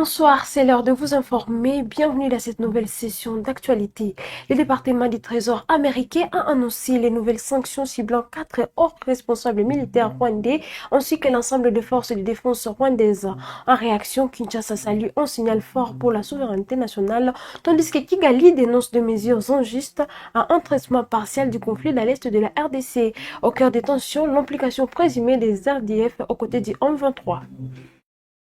Bonsoir, c'est l'heure de vous informer. Bienvenue dans cette nouvelle session d'actualité. Le département du Trésor américain a annoncé les nouvelles sanctions ciblant 4 hauts responsables militaires rwandais ainsi que l'ensemble des forces de défense rwandaises. En réaction, Kinshasa salue un signal fort pour la souveraineté nationale, tandis que Kigali dénonce des mesures injustes à un traitement partiel du conflit dans l'est de la RDC. Au cœur des tensions, l'implication présumée des RDF aux côtés du M23.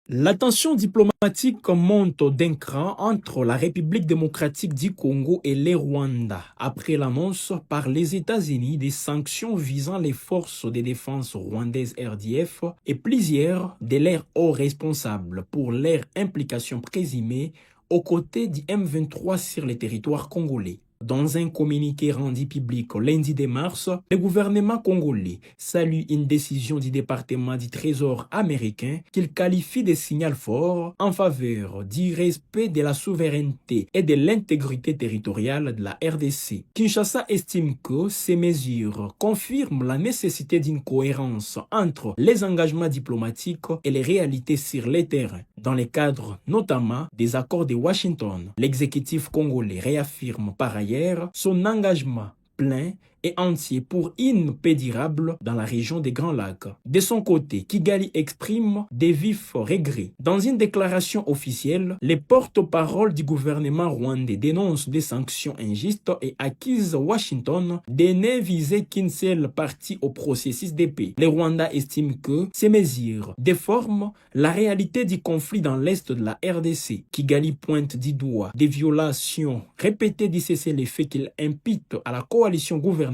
La tension diplomatique monte d'un cran entre la République démocratique du Congo et le Rwanda après l'annonce par les États-Unis des sanctions visant les forces de défense rwandaises RDF et plusieurs de leurs hauts responsables pour leur implication présumée aux côtés du M23 sur le territoire congolais. Dans un communiqué rendu public lundi 2 mars, le gouvernement congolais salue une décision du département du Trésor américain qu'il qualifie de signal fort en faveur du respect de la souveraineté et de l'intégrité territoriale de la RDC. Kinshasa estime que ces mesures confirment la nécessité d'une cohérence entre les engagements diplomatiques et les réalités sur le terrain. Dans le cadre notamment des accords de Washington, l'exécutif congolais réaffirme par ailleurs son engagement plein et entier pour une paix durable dans la région des Grands Lacs. De son côté, Kigali exprime des vifs regrets. Dans une déclaration officielle, les porte-parole du gouvernement rwandais dénoncent des sanctions injustes et accusent Washington de ne viser qu'une seule partie au processus de paix. Le Rwanda estime que ces mesures déforment la réalité du conflit dans l'est de la RDC. Kigali pointe du doigt des violations répétées du cessez-le-feu qu'il impute à la coalition gouvernementale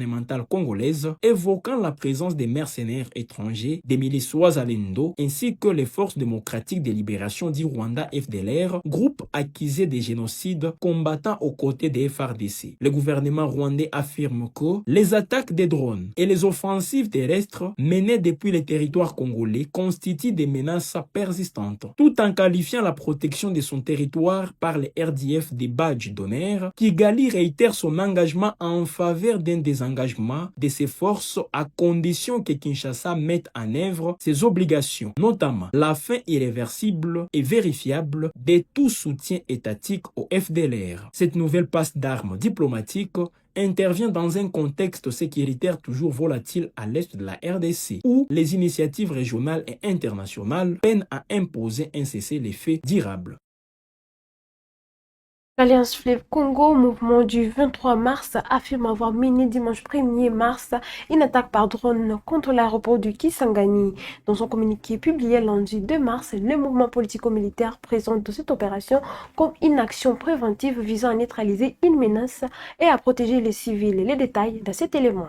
congolaise, évoquant la présence des mercenaires étrangers, des milices Wazalendo, ainsi que les forces démocratiques de libération du Rwanda FDLR, groupe accusé de génocide combattant aux côtés des FARDC. Le gouvernement rwandais affirme que les attaques des drones et les offensives terrestres menées depuis les territoires congolais constituent des menaces persistantes, tout en qualifiant la protection de son territoire par les RDF des badges d'honneur. Kigali réitère son engagement en faveur d'un désengagement de ses forces à condition que Kinshasa mette en œuvre ses obligations, notamment la fin irréversible et vérifiable de tout soutien étatique au FDLR. Cette nouvelle passe d'armes diplomatiques intervient dans un contexte sécuritaire toujours volatile à l'est de la RDC, où les initiatives régionales et internationales peinent à imposer un cessez-le-feu durable. L'Alliance Fleuve Congo, mouvement du 23 mars, affirme avoir mené dimanche 1er mars une attaque par drone contre l'aéroport du Kisangani. Dans un communiqué publié lundi 2 mars, le mouvement politico-militaire présente cette opération comme une action préventive visant à neutraliser une menace et à protéger les civils. Les détails de cet élément.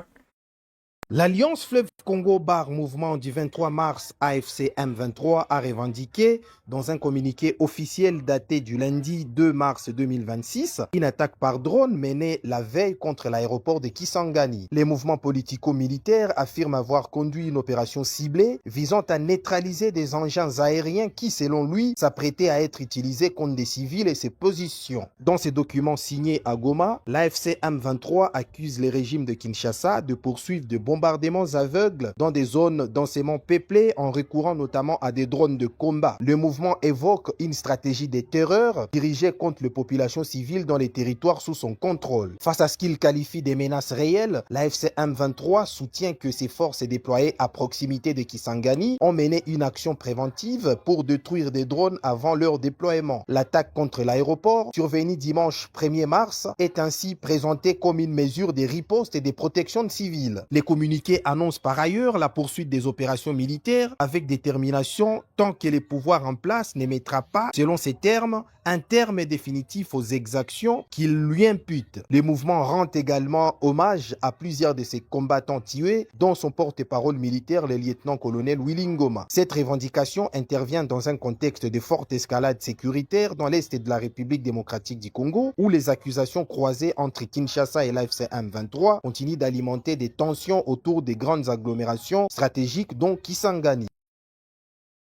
L'Alliance Fleuve Congo Mouvement du 23 mars AFC M23 a revendiqué, dans un communiqué officiel daté du lundi 2 mars 2026, une attaque par drone menée la veille contre l'aéroport de Kisangani. Les mouvements politico-militaires affirment avoir conduit une opération ciblée visant à neutraliser des engins aériens qui, selon lui, s'apprêtaient à être utilisés contre des civils et ses positions. Dans ces documents signés à Goma, l'AFC M23 accuse les régimes de Kinshasa de poursuivre de bombardements aveugles dans des zones densément peuplées en recourant notamment à des drones de combat. Le mouvement évoque une stratégie de terreur dirigée contre les populations civiles dans les territoires sous son contrôle. Face à ce qu'il qualifie des menaces réelles, l'AFC M23 soutient que ses forces déployées à proximité de Kisangani ont mené une action préventive pour détruire des drones avant leur déploiement. L'attaque contre l'aéroport, survenue dimanche 1er mars, est ainsi présentée comme une mesure de riposte et de protection de civils. Les communiqués annoncent par ailleurs la poursuite des opérations militaires avec détermination tant que les pouvoirs en place ne mettra pas, selon ses termes, un terme définitif aux exactions qu'il lui impute. Le mouvement rend également hommage à plusieurs de ses combattants tués, dont son porte-parole militaire, le lieutenant-colonel Willy Ngoma. Cette revendication intervient dans un contexte de forte escalade sécuritaire dans l'est de la République démocratique du Congo, où les accusations croisées entre Kinshasa et l'AFC M23 continuent d'alimenter des tensions autour des grandes agglomérations stratégiques dont Kisangani.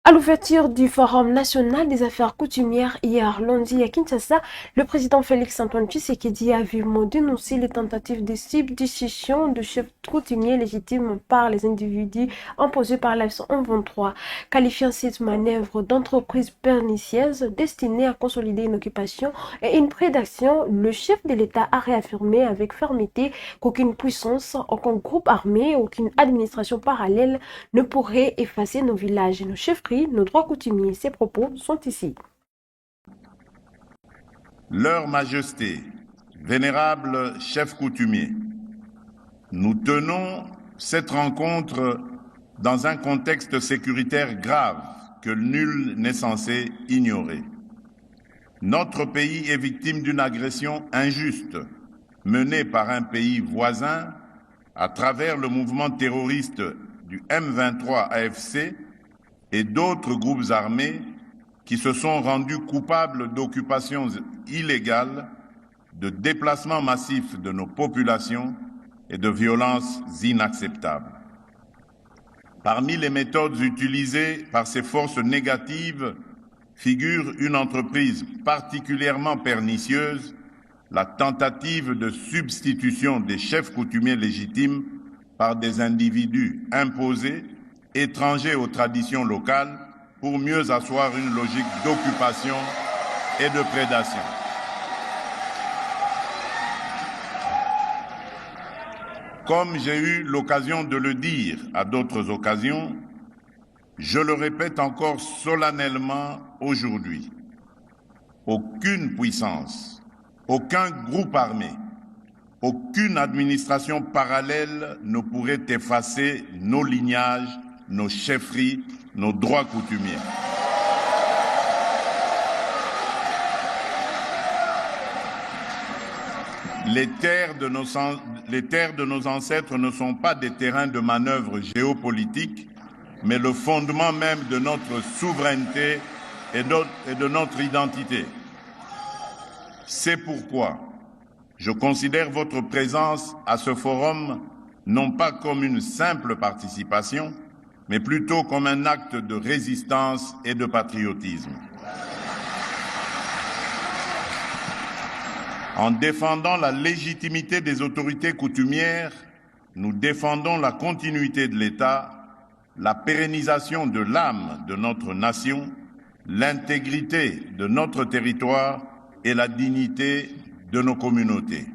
À l'ouverture du Forum national des affaires coutumières hier lundi à Kinshasa, le président Félix-Antoine Tshisekedi a vivement dénoncé les tentatives de substitution de chefs coutumiers légitimes par les individus imposés par la 123, qualifiant cette manœuvre d'entreprise pernicieuse destinée à consolider une occupation et une prédation. Le chef de l'État a réaffirmé avec fermeté qu'aucune puissance, aucun groupe armé, aucune administration parallèle ne pourrait effacer nos villages et nos chefferies, nos droits coutumiers. Ces propos sont ici. Leur Majesté, vénérable chef coutumier, nous tenons cette rencontre dans un contexte sécuritaire grave que nul n'est censé ignorer. Notre pays est victime d'une agression injuste menée par un pays voisin à travers le mouvement terroriste du M23 AFC et d'autres groupes armés qui se sont rendus coupables d'occupations illégales, de déplacements massifs de nos populations et de violences inacceptables. Parmi les méthodes utilisées par ces forces négatives figure une entreprise particulièrement pernicieuse, la tentative de substitution des chefs coutumiers légitimes par des individus imposés, étrangers aux traditions locales, pour mieux asseoir une logique d'occupation et de prédation. Comme j'ai eu l'occasion de le dire à d'autres occasions, je le répète encore solennellement aujourd'hui, aucune puissance, aucun groupe armé, aucune administration parallèle ne pourrait effacer nos lignages, nos chefferies, nos droits coutumiers. Les terres de nos ancêtres ne sont pas des terrains de manœuvre géopolitique, mais le fondement même de notre souveraineté et de notre identité. C'est pourquoi je considère votre présence à ce forum non pas comme une simple participation, mais plutôt comme un acte de résistance et de patriotisme. En défendant la légitimité des autorités coutumières, nous défendons la continuité de l'État, la pérennisation de l'âme de notre nation, l'intégrité de notre territoire et la dignité de nos communautés.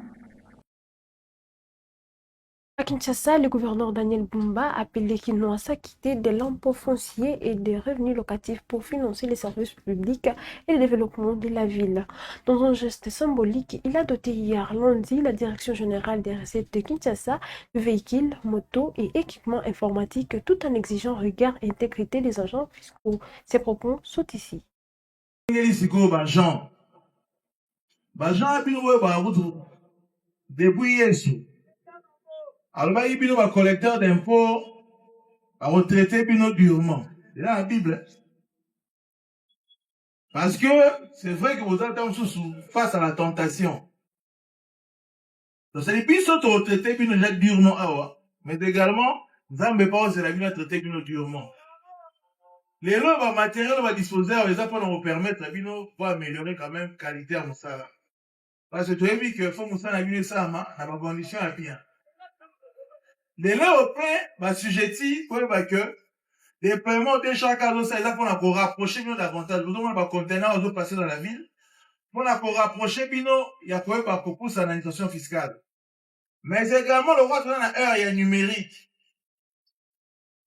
À Kinshasa, le gouverneur Daniel Bumba a appelé Kinshasa à s'acquitter de l'impôt foncier et des revenus locatifs pour financer les services publics et le développement de la ville. Dans un geste symbolique, il a doté hier lundi la Direction générale des recettes de Kinshasa de véhicules, motos et équipements informatiques tout en exigeant regard et intégrité des agents fiscaux. Ces propos sont ici. Alors, il y a un collecteur d'impôts à retraiter durement. C'est dans la Bible. Parce que c'est vrai que vous êtes face à la tentation. Donc, c'est depuis que vous retraitez durement. Mais également, vous n'avez pas osé la vie à traiter durement. Les lois matériels vont disposer à les apprendre vous permettre la vie pour améliorer quand même la qualité à mon salaire. Parce que tu as vu que faut mon salaire la vie ça, dans ma condition à bien. Les lois au point, assujettis, pour que les paiements de chaque cas, ça, ils pour rapprocher bien davantage. Vous avez un conteneur à passer dans la ville. Pour rapprocher bien, il y a quoi pour pousser à l'administration fiscale. Mais également, le roi, dans la heure, il y a numérique.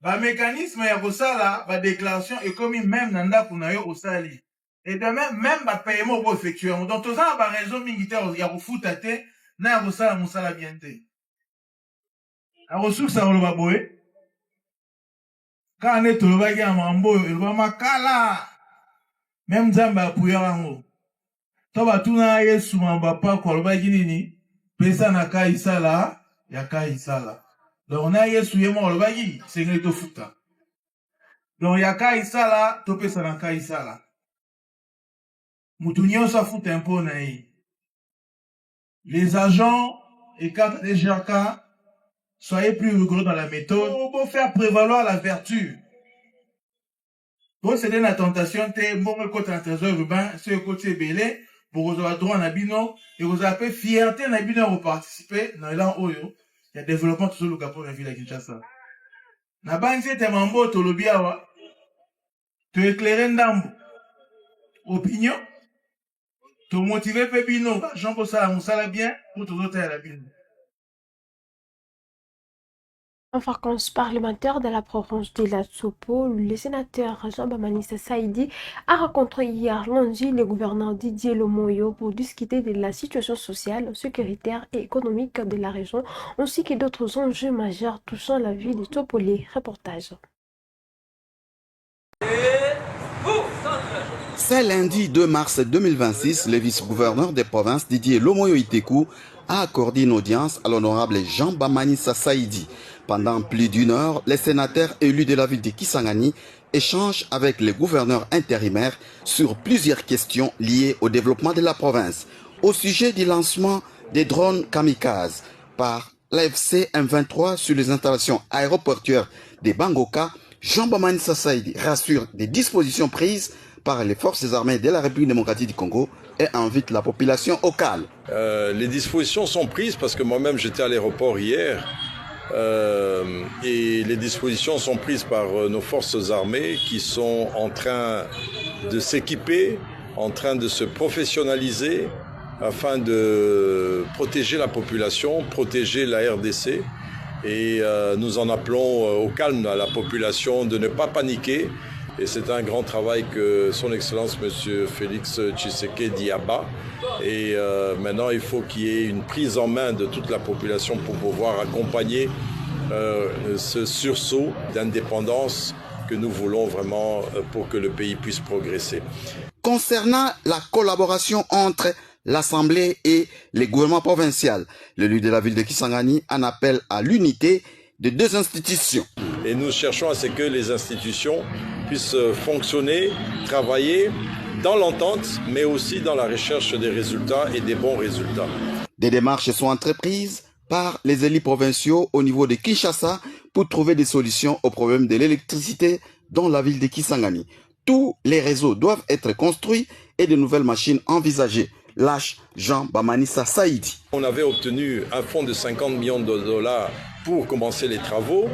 Mécanisme, il y a ça là, déclaration, et comme même, nanda pour nayo au sali. Et de même, paiement pour effectuer. Donc, tout ça, raison militaire, il y a au foot à te, n'a au sala, moussala bien te. La ressource à Olobaboé. Quand on est au Lobagi à Mambo, il va makala. Même Zamba Pouyarango. Toba tuna yesu mambapa kwa Lobagi nini. Pesa na ka isala, ya ka isala. Donc on a yesu yemo Lobagi, c'est une to futa. Donc ya ka isala, to pesa na ka isala. Mutunyo sa futa un peu naï. Les agents et cadres des GRK, soyez plus rigoureux dans la méthode pour faire prévaloir la vertu. Donc, c'est une tentation, bon, côté un trésor urbain, ce côté belé, pour vous avoir droit à Nabino, et vous avez fierté Nabino pour participer dans l'an Oyo, il y a développement tout le Japon, la ville de Kinshasa. Nabanzi, t'es mambo, tolobiawa, te éclairer ndambo, opinion, te motiver pépino, Jean pour ça, on sala bien, pour tout autres à la ville. En vacances parlementaires de la province de la Tsopo, le sénateur Jean-Baptiste Saïdi a rencontré hier lundi le gouverneur Didier Lomoyo pour discuter de la situation sociale, sécuritaire et économique de la région, ainsi que d'autres enjeux majeurs touchant la vie de Tsopolé. Reportage. C'est lundi 2 mars 2026, le vice-gouverneur des provinces Didier Lomoyo Itekou a accordé une audience à l'honorable Jean-Baptiste Saïdi. Pendant plus d'une heure, les sénateurs élus de la ville de Kisangani échangent avec les gouverneurs intérimaires sur plusieurs questions liées au développement de la province. Au sujet du lancement des drones kamikazes par l'AFC M23 sur les installations aéroportuaires des Bangoka, Jean-Baptiste Saïdi rassure des dispositions prises par les forces armées de la République démocratique du Congo et invite la population au calme. Les dispositions sont prises parce que moi-même j'étais à l'aéroport hier. Et les dispositions sont prises par nos forces armées qui sont en train de s'équiper, en train de se professionnaliser afin de protéger la population, protéger la RDC. Et nous en appelons au calme à la population de ne pas paniquer. Et c'est un grand travail que son Excellence M. Félix Tshisekedi abat. Et maintenant, il faut qu'il y ait une prise en main de toute la population pour pouvoir accompagner ce sursaut d'indépendance que nous voulons vraiment pour que le pays puisse progresser. Concernant la collaboration entre l'Assemblée et les gouvernements provinciaux, l'élu de la ville de Kisangani en appelle à l'unité de deux institutions. Et nous cherchons à ce que les institutions puissent fonctionner, travailler dans l'entente, mais aussi dans la recherche des résultats et des bons résultats. Des démarches sont entreprises par les élus provinciaux au niveau de Kinshasa pour trouver des solutions aux problèmes de l'électricité dans la ville de Kisangani. Tous les réseaux doivent être construits et de nouvelles machines envisagées. Lâche Jean-Baptiste Saïdi. On avait obtenu un fonds de 50 millions de dollars pour commencer les travaux,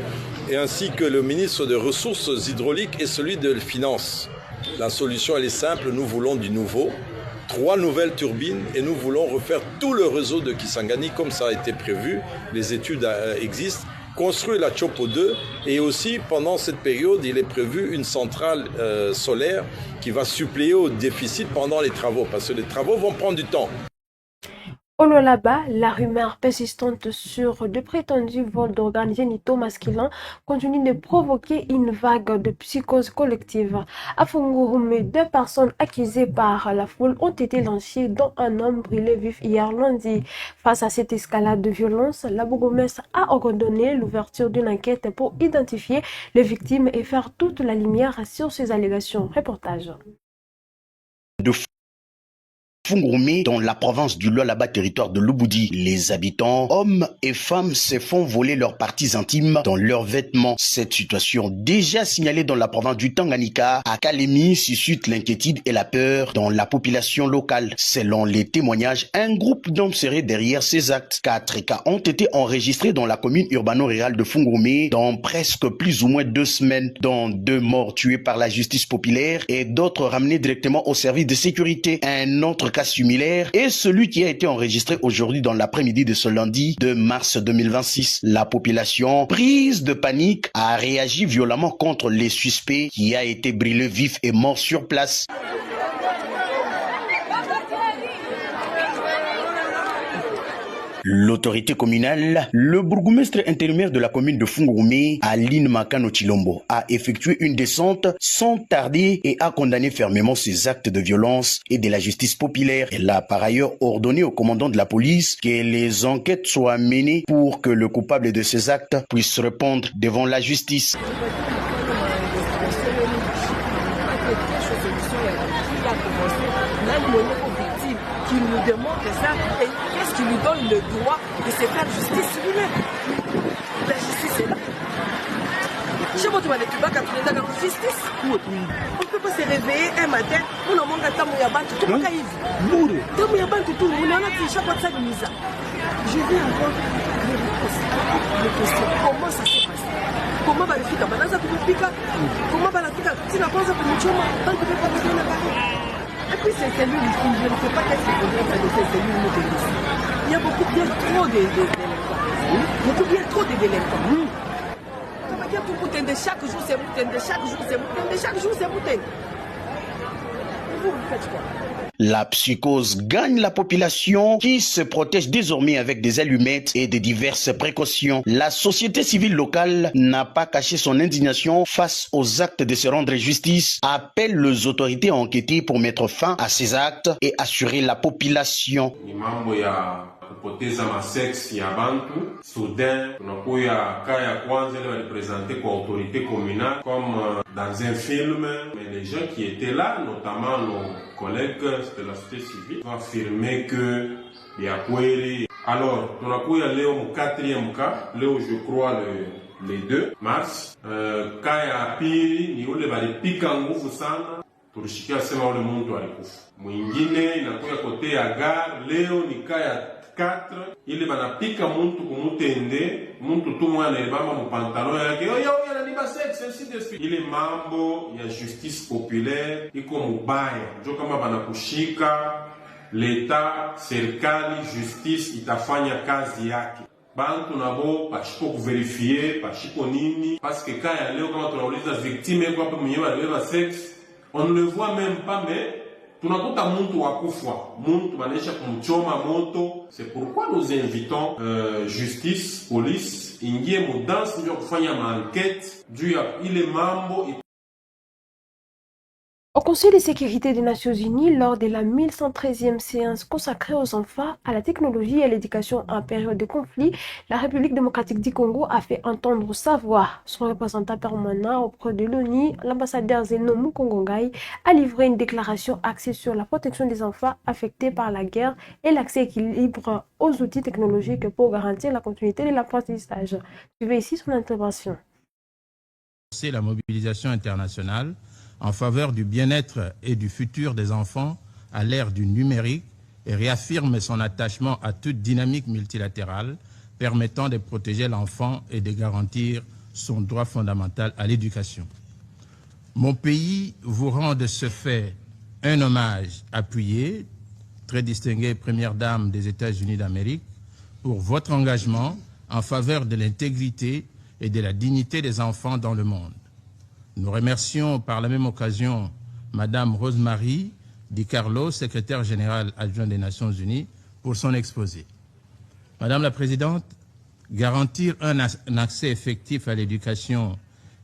et ainsi que le ministre des Ressources hydrauliques et celui de Finances. La solution elle est simple, nous voulons du nouveau, 3 nouvelles turbines, et nous voulons refaire tout le réseau de Kisangani comme ça a été prévu, les études existent, construire la Chopo 2, et aussi pendant cette période il est prévu une centrale solaire qui va suppléer au déficit pendant les travaux, parce que les travaux vont prendre du temps. Au Lualaba, la rumeur persistante sur de prétendus vols d'organes génitaux masculins continue de provoquer une vague de psychose collective. À Fungurume, 2 personnes accusées par la foule ont été lynchées, dont un homme brûlé vif hier lundi. Face à cette escalade de violence, la bourgmestre a ordonné l'ouverture d'une enquête pour identifier les victimes et faire toute la lumière sur ces allégations. Reportage. Fungurume, dans la province du Lualaba, territoire de Lubudi. Les habitants, hommes et femmes, se font voler leurs parties intimes dans leurs vêtements. Cette situation, déjà signalée dans la province du Tanganyika, à Kalemi, suscite l'inquiétude et la peur dans la population locale. Selon les témoignages, un groupe d'hommes serait derrière ces actes. 4 cas ont été enregistrés dans la commune urbano-rurale de Fungurume dans presque plus ou moins 2 semaines, dont 2 morts tués par la justice populaire et d'autres ramenés directement au service de sécurité. Un autre cas similaire est celui qui a été enregistré aujourd'hui dans l'après-midi de ce lundi 2 mars 2026. La population, prise de panique, a réagi violemment contre les suspects qui a été brûlé vif et mort sur place. L'autorité communale, le bourgmestre intérimaire de la commune de Fungurume, Aline Makano Chilombo, a effectué une descente sans tarder et a condamné fermement ces actes de violence et de la justice populaire. Elle a par ailleurs ordonné au commandant de la police que les enquêtes soient menées pour que le coupable de ces actes puisse répondre devant la justice. Qui nous demande ça et qu'est-ce qui lui donne le droit de se faire justice lui-même. La justice est là. Chez vous, tu vas l'équiper quand tu es dans la justice. On ne peut pas se réveiller un matin, on a mon gâteau, on a bantu, tout le monde. Tout le monde, tout le monde, on a fait chaque fois de ça de mise. Je vais avoir des questions. Comment ça s'est passé? Comment va le faire? Comment va la faire? Si la cause est pour nous, on ne peut pas vous donner la parole. Et puis ces cellules, je ne sais pas qu'est-ce qu'il faudrait de ces cellules mobilisées. Il y a beaucoup bien trop de délinquants. Beaucoup bien trop de délinquants. Ça veut dire pour Moutende, chaque jour c'est Moutende, chaque jour c'est Moutende, chaque jour c'est Moutende. Vous faites quoi? La psychose gagne la population qui se protège désormais avec des allumettes et de diverses précautions. La société civile locale n'a pas caché son indignation face aux actes de se rendre justice, appelle les autorités à enquêter pour mettre fin à ces actes et assurer la population. Kupoteza masex ya bantu soudain tunakuya kaya kwanza ile walipresente kwa autorité communale comme dans un film, mais les gens qui étaient là, notamment nos collègues de la société civile, ont affirmé que ya kweli. Alors tunakuya leo mu 4e cas, leo je crois le 2 mars, kaya pili ni ule balipika nguvu sana. Tulishikia sema ule muntu alikufa. Mwingine inakuya kote ya gare, leo ni kaya 4 ile banapika muntu kumutende muntu tu mwana elibamba mu pantalon yake yo ananiba sex ainsi de suite. Ile mambo ya justice populaire iko mubaya, njo kama banakushika leta, serikali, justice itafanya kazi yake. Bantu nabo pashiko kuverifie pashiko nini, parce que kaya leo kama tunauliza victime kwa hapo mwenyewe alibeba sex, on ne le voit même pas, mais tunakuta muntu wakufa, muntu banesha kumchoma moto. C'est pourquoi nous invitons justice, police ingie mudansi ndio kufanya enquête juu ya ile mambo. Au Conseil de sécurité des Nations Unies, lors de la 1113e séance consacrée aux enfants, à la technologie et à l'éducation en période de conflit, la République démocratique du Congo a fait entendre sa voix. Son représentant permanent auprès de l'ONU, l'ambassadeur Zeno Mukongongai, a livré une déclaration axée sur la protection des enfants affectés par la guerre et l'accès équilibre aux outils technologiques pour garantir la continuité de l'apprentissage. Suivez ici son intervention. C'est la mobilisation internationale en faveur du bien-être et du futur des enfants à l'ère du numérique et réaffirme son attachement à toute dynamique multilatérale permettant de protéger l'enfant et de garantir son droit fondamental à l'éducation. Mon pays vous rend de ce fait un hommage appuyé, très distinguée Première Dame des États-Unis d'Amérique, pour votre engagement en faveur de l'intégrité et de la dignité des enfants dans le monde. Nous remercions par la même occasion Madame Rosemary Di Carlo, secrétaire générale adjointe des Nations Unies, pour son exposé. Madame la Présidente, garantir un accès effectif à l'éducation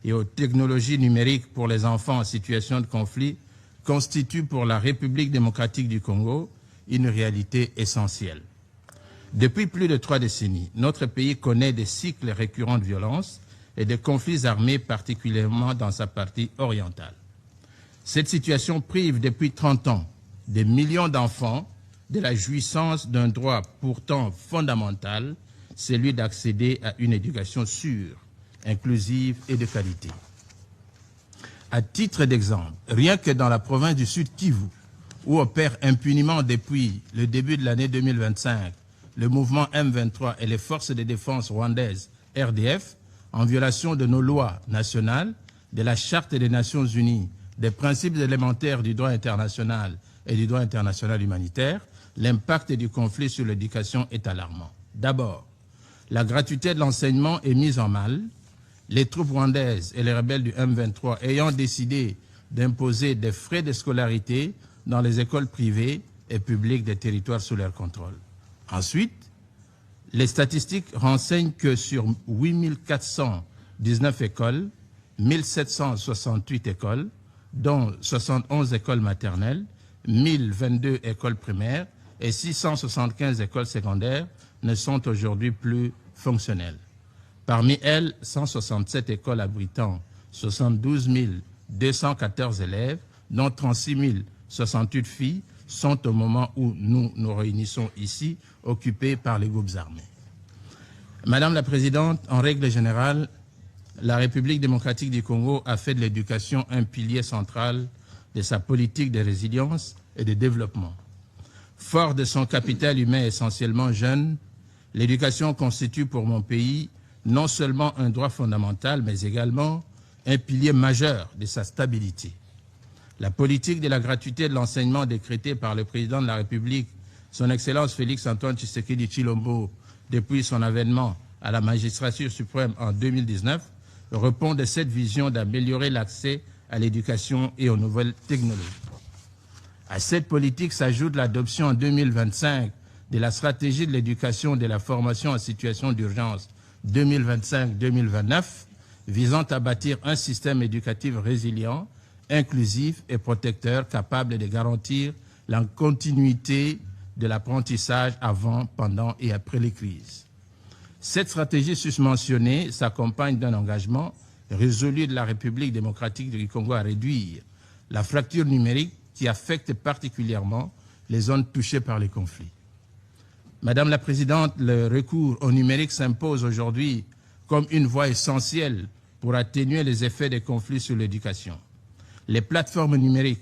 et aux technologies numériques pour les enfants en situation de conflit constitue pour la République démocratique du Congo une réalité essentielle. Depuis plus de 3 décennies, notre pays connaît des cycles récurrents de violence et de conflits armés, particulièrement dans sa partie orientale. Cette situation prive depuis 30 ans des millions d'enfants de la jouissance d'un droit pourtant fondamental, celui d'accéder à une éducation sûre, inclusive et de qualité. À titre d'exemple, rien que dans la province du Sud Kivu, où opère impuniment depuis le début de l'année 2025 le mouvement M23 et les forces de défense rwandaises RDF, en violation de nos lois nationales, de la Charte des Nations Unies, des principes élémentaires du droit international et du droit international humanitaire, l'impact du conflit sur l'éducation est alarmant. D'abord, la gratuité de l'enseignement est mise en mal, les troupes rwandaises et les rebelles du M23 ayant décidé d'imposer des frais de scolarité dans les écoles privées et publiques des territoires sous leur contrôle. Ensuite, les statistiques renseignent que sur 8419 écoles, 1768 écoles, dont 71 écoles maternelles, 1022 écoles primaires et 675 écoles secondaires ne sont aujourd'hui plus fonctionnelles. Parmi elles, 167 écoles abritant 72 214 élèves, dont 36 068 filles, sont au moment où nous nous réunissons ici, occupées par les groupes armés. Madame la Présidente, en règle générale, la République démocratique du Congo a fait de l'éducation un pilier central de sa politique de résilience et de développement. Fort de son capital humain essentiellement jeune, l'éducation constitue pour mon pays non seulement un droit fondamental, mais également un pilier majeur de sa stabilité. La politique de la gratuité de l'enseignement décrétée par le président de la République, son Excellence Félix-Antoine Tshisekedi Tshilombo, depuis son avènement à la magistrature suprême en 2019, répond de cette vision d'améliorer l'accès à l'éducation et aux nouvelles technologies. À cette politique s'ajoute l'adoption en 2025 de la stratégie de l'éducation et de la formation en situation d'urgence 2025-2029, visant à bâtir un système éducatif résilient, inclusif et protecteur capable de garantir la continuité de l'apprentissage avant, pendant et après les crises. Cette stratégie susmentionnée s'accompagne d'un engagement résolu de la République démocratique du Congo à réduire la fracture numérique qui affecte particulièrement les zones touchées par les conflits. Madame la Présidente, le recours au numérique s'impose aujourd'hui comme une voie essentielle pour atténuer les effets des conflits sur l'éducation. Les plateformes numériques,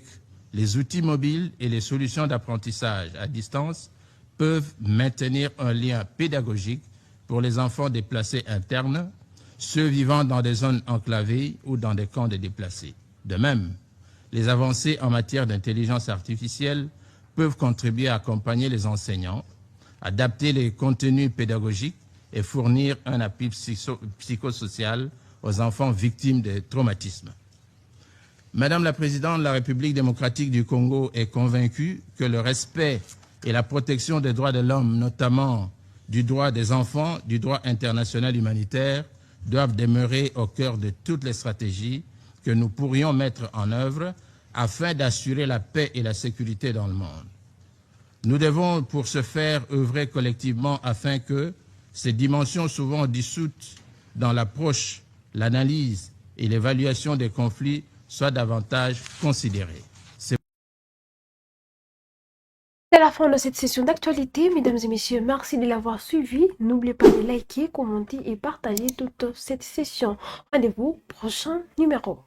les outils mobiles et les solutions d'apprentissage à distance peuvent maintenir un lien pédagogique pour les enfants déplacés internes, ceux vivant dans des zones enclavées ou dans des camps de déplacés. De même, les avancées en matière d'intelligence artificielle peuvent contribuer à accompagner les enseignants, adapter les contenus pédagogiques et fournir un appui psychosocial aux enfants victimes de traumatismes. Madame la Présidente de la République démocratique du Congo est convaincue que le respect et la protection des droits de l'homme, notamment du droit des enfants, du droit international humanitaire, doivent demeurer au cœur de toutes les stratégies que nous pourrions mettre en œuvre afin d'assurer la paix et la sécurité dans le monde. Nous devons, pour ce faire, œuvrer collectivement afin que ces dimensions souvent dissoutes dans l'approche, l'analyse et l'évaluation des conflits soient davantage considérées. C'est la fin de cette session d'actualité. Mesdames et messieurs, merci de l'avoir suivi. N'oubliez pas de liker, commenter et partager toute cette session. Rendez-vous au prochain numéro.